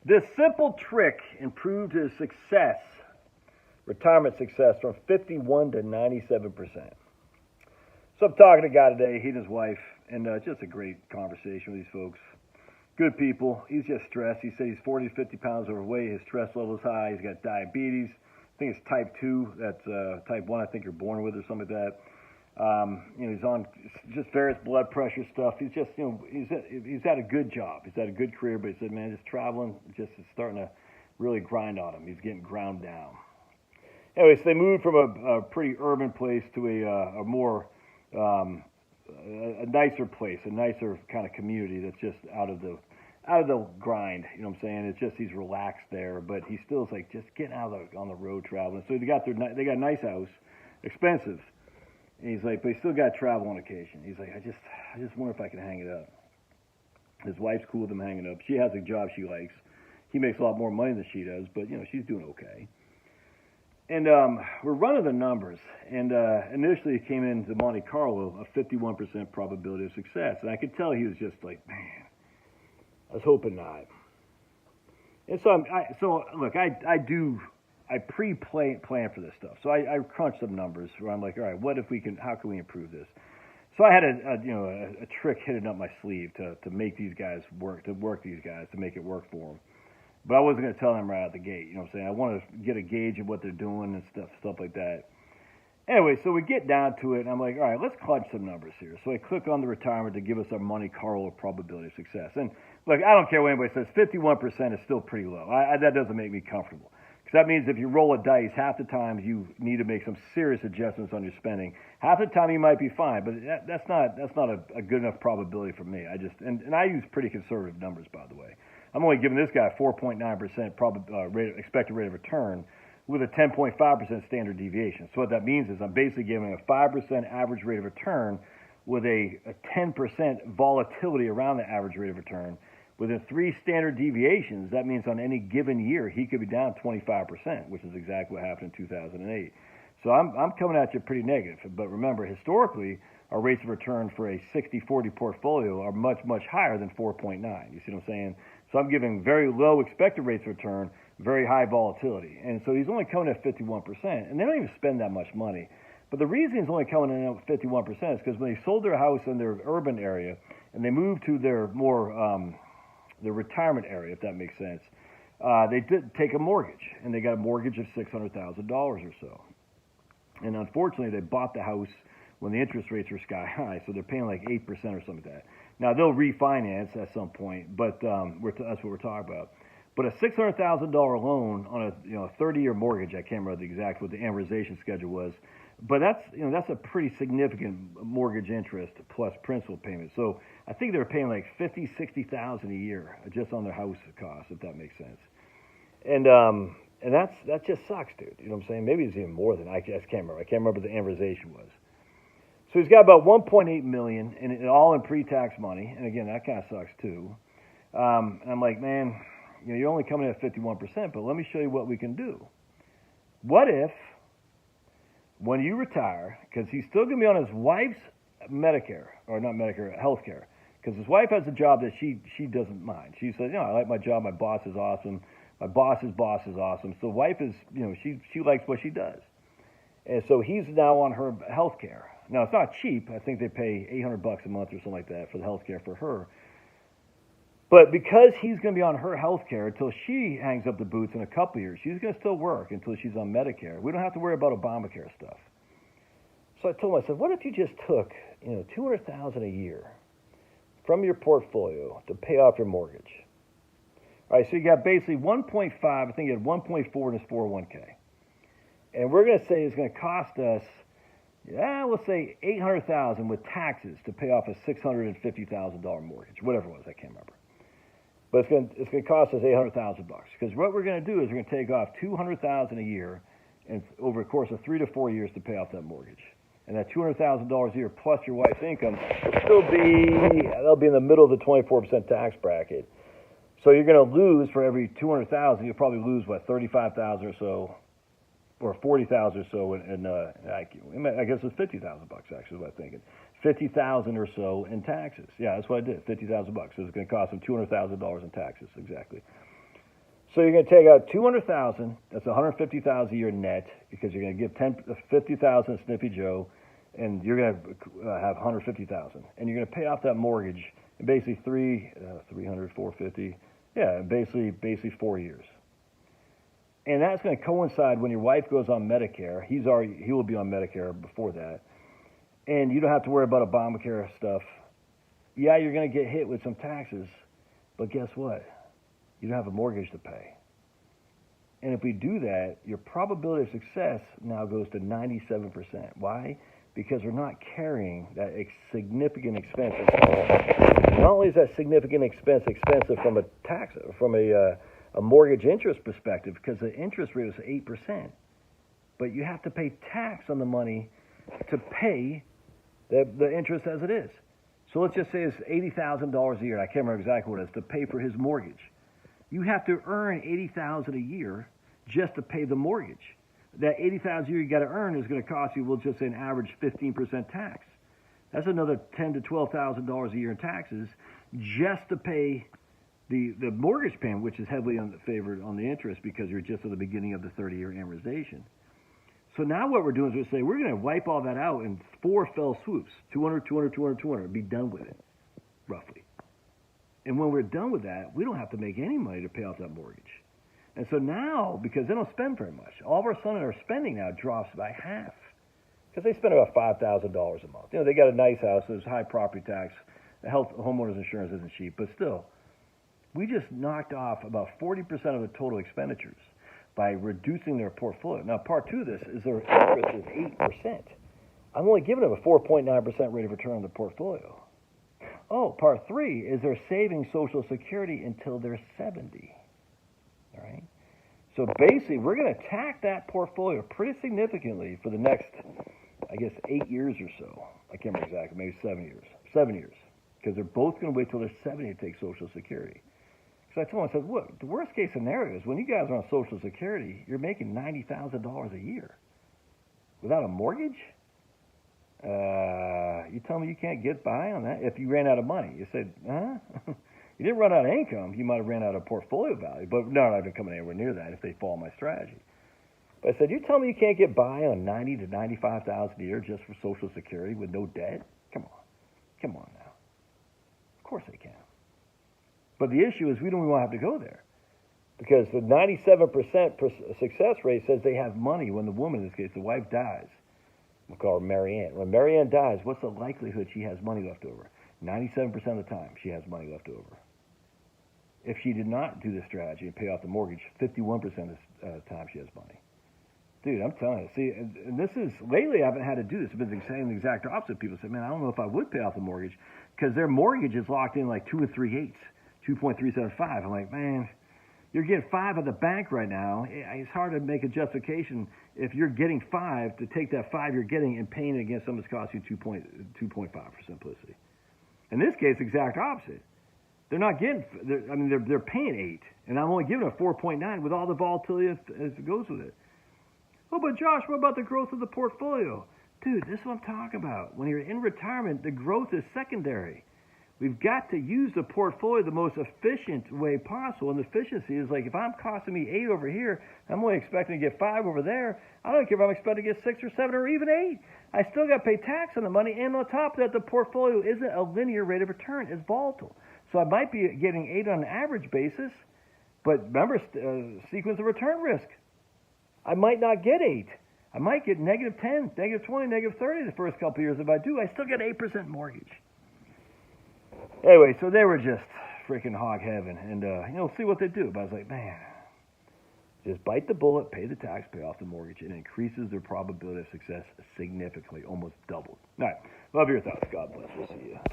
This simple trick improved his success, retirement success, from 51 to 97%. So I'm talking to a guy today, he and his wife, and just a great conversation with these folks. Good people. He's just stressed. He said he's 40 to 50 pounds overweight. His stress level is high. He's got diabetes. I think it's type 2. That's type 1 I think you're born with or something like that. He's on just various blood pressure stuff. He's just, he's had a good job. He's had a good career, but he said, man, just traveling just is starting to really grind on him. He's getting ground down. Anyway, so they moved from a pretty urban place to a more a nicer place, a nicer kind of community that's just out of the grind. You know what I'm saying? It's just he's relaxed there, but he still is like just getting out on the road traveling. So they got a nice house, expensive. And he's like, but he still got to travel on occasion. He's like, I just wonder if I can hang it up. His wife's cool with him hanging up. She has a job she likes. He makes a lot more money than she does, but she's doing okay. And we're running the numbers, and initially it came into Monte Carlo a 51% probability of success, and I could tell he was just like, man, I was hoping not. And so look, I pre-plan for this stuff. So I crunched some numbers where I'm like, all right, how can we improve this? So I had a trick hidden up my sleeve to make these guys work, to make it work for them. But I wasn't going to tell them right out the gate. You know what I'm saying? I want to get a gauge of what they're doing and stuff like that. Anyway, so we get down to it, and I'm like, all right, let's clutch some numbers here. So I click on the retirement to give us our Monte Carlo probability of success. And look, I don't care what anybody says, 51% is still pretty low. That doesn't make me comfortable. Because that means if you roll a dice, half the time you need to make some serious adjustments on your spending. Half the time you might be fine, but that's not a good enough probability for me. And I use pretty conservative numbers, by the way. I'm only giving this guy 4.9% expected rate of return with a 10.5% standard deviation. So what that means is I'm basically giving a 5% average rate of return with a 10% volatility around the average rate of return. Within 3 standard deviations, that means on any given year, he could be down 25%, which is exactly what happened in 2008. So I'm coming at you pretty negative. But remember, historically, our rates of return for a 60-40 portfolio are much, much higher than 4.9. You see what I'm saying? So I'm giving very low expected rates of return, very high volatility. And so he's only coming at 51%, and they don't even spend that much money. But the reason he's only coming in at 51% is because when they sold their house in their urban area and they moved to their more their retirement area, if that makes sense, they did take a mortgage, and they got a mortgage of $600,000 or so. And unfortunately, they bought the house when the interest rates were sky high, so they're paying like 8% or something like that. Now, they'll refinance at some point, but that's what we're talking about. But a $600,000 loan on a 30-year mortgage, I can't remember what the amortization schedule was, but that's a pretty significant mortgage interest plus principal payment. So I think they're paying like $50,000-$60,000 a year just on their house costs, if that makes sense. And that just sucks, dude. You know what I'm saying? Maybe it's even more than I just can't remember. I can't remember what the amortization was. So he's got about $1.8 million, and all in pre-tax money. And again, that kind of sucks too. And I'm like, man, you're only coming in at 51%, but let me show you what we can do. What if, when you retire, because he's still going to be on his wife's Medicare, or not Medicare, health care, because his wife has a job that she doesn't mind. She says, I like my job, my boss is awesome, my boss's boss is awesome. So the wife is, she likes what she does. And so he's now on her health care. Now, it's not cheap. I think they pay $800 a month or something like that for the health care for her. But because he's going to be on her health care until she hangs up the boots in a couple of years, she's going to still work until she's on Medicare. We don't have to worry about Obamacare stuff. So I told him, I said, what if you just took, $200,000 a year from your portfolio to pay off your mortgage? All right, so you got basically 1.5, I think you had 1.4 in his 401k. And we're going to say it's going to cost us, let's say $800,000 with taxes to pay off a $650,000 mortgage, whatever it was, I can't remember. But it's going to cost us $800,000 because what we're going to do is we're going to take off $200,000 a year, and over a course of 3 to 4 years to pay off that mortgage. And that $200,000 a year plus your wife's income will they'll be in the middle of the 24% tax bracket. So you're going to lose for every $200,000, you'll probably lose $35,000 or so, or $40,000 or so, and I guess it's $50,000 actually. Is what I'm thinking. $50,000 or so in taxes. Yeah, that's what I did. $50,000. So it's going to cost them $200,000 in taxes exactly. So you're going to take out $200,000. That's $150,000 a year net because you're going to give $50,000 to Snippy Joe, and you're going to have $150,000, and you're going to pay off that mortgage in basically 450. Yeah, basically 4 years. And that's going to coincide when your wife goes on Medicare. He will be on Medicare before that, and you don't have to worry about Obamacare stuff. Yeah, you're going to get hit with some taxes, but guess what? You don't have a mortgage to pay. And if we do that, your probability of success now goes to 97%. Why? Because we're not carrying that significant expense. Not only is that significant expense expensive from a mortgage interest perspective, because the interest rate is 8%, but you have to pay tax on the money to pay the interest as it is. So let's just say it's $80,000 a year. I can't remember exactly what it is to pay for his mortgage. You have to earn $80,000 a year just to pay the mortgage. That $80,000 a year you got to earn is going to cost you, we'll just say, an average 15% tax. That's another $10,000 to $12,000 a year in taxes just to pay the mortgage payment, which is heavily favored on the interest because you're just at the beginning of the 30-year amortization. So now what we're doing is we're going to wipe all that out in 4 fell swoops, 200, 200, 200, 200, be done with it, roughly. And when we're done with that, we don't have to make any money to pay off that mortgage. And so now, because they don't spend very much, all of our sudden our spending now drops by half. Because they spend about $5,000 a month. You know, they got a nice house, there's high property tax, the homeowners insurance isn't cheap, but still, we just knocked off about 40% of the total expenditures by reducing their portfolio. Now, part 2 of this is their interest is 8%. I'm only giving them a 4.9% rate of return on the portfolio. Oh, part 3 is they're saving Social Security until they're 70. All right? So basically, we're going to attack that portfolio pretty significantly for the next, I guess, 8 years or so. I can't remember exactly, maybe 7 years. 7 years. Because they're both going to wait till they're 70 to take Social Security. So I told him, I said, look, the worst case scenario is when you guys are on Social Security, you're making $90,000 a year without a mortgage. You tell me you can't get by on that if you ran out of money. You said, huh? You didn't run out of income. You might have ran out of portfolio value, but no, I'm not coming anywhere near that if they follow my strategy. But I said, you tell me you can't get by on $90,000 to $95,000 a year just for Social Security with no debt? Come on now. Of course they can. But the issue is we don't even want to have to go there. Because the 97% success rate says they have money when the woman, in this case, the wife, dies. We'll call her Marianne. When Marianne dies, what's the likelihood she has money left over? 97% of the time, she has money left over. If she did not do this strategy and pay off the mortgage, 51% of the time she has money. Dude, I'm telling you. See, and this is, lately I haven't had to do this. I've been saying the exact opposite. People say, man, I don't know if I would pay off the mortgage because their mortgage is locked in like 2 3/8, 2.375. I'm like, man, you're getting 5 at the bank right now. It's hard to make a justification if you're getting 5 to take that 5 you're getting and paying it against something that's costing you 2.5 for simplicity. In this case, exact opposite. They're not getting, they're paying 8, and I'm only giving a 4.9 with all the volatility as it goes with it. Oh, but Josh, what about the growth of the portfolio? Dude, this is what I'm talking about. When you're in retirement, the growth is secondary. We've got to use the portfolio the most efficient way possible. And the efficiency is like if I'm costing me 8 over here, I'm only expecting to get 5 over there. I don't care if I'm expecting to get 6 or 7 or even 8. I still got to pay tax on the money. And on top of that, the portfolio isn't a linear rate of return. It's volatile. So I might be getting 8 on an average basis, but remember, sequence of return risk. I might not get 8. I might get negative 10, negative 20, negative 30 the first couple of years. If I do, I still get 8% mortgage. Anyway, so they were just freaking hog heaven. And, see what they do. But I was like, man, just bite the bullet, pay the tax, pay off the mortgage. It increases their probability of success significantly, almost doubled. All right. Love your thoughts. God bless. We'll see you.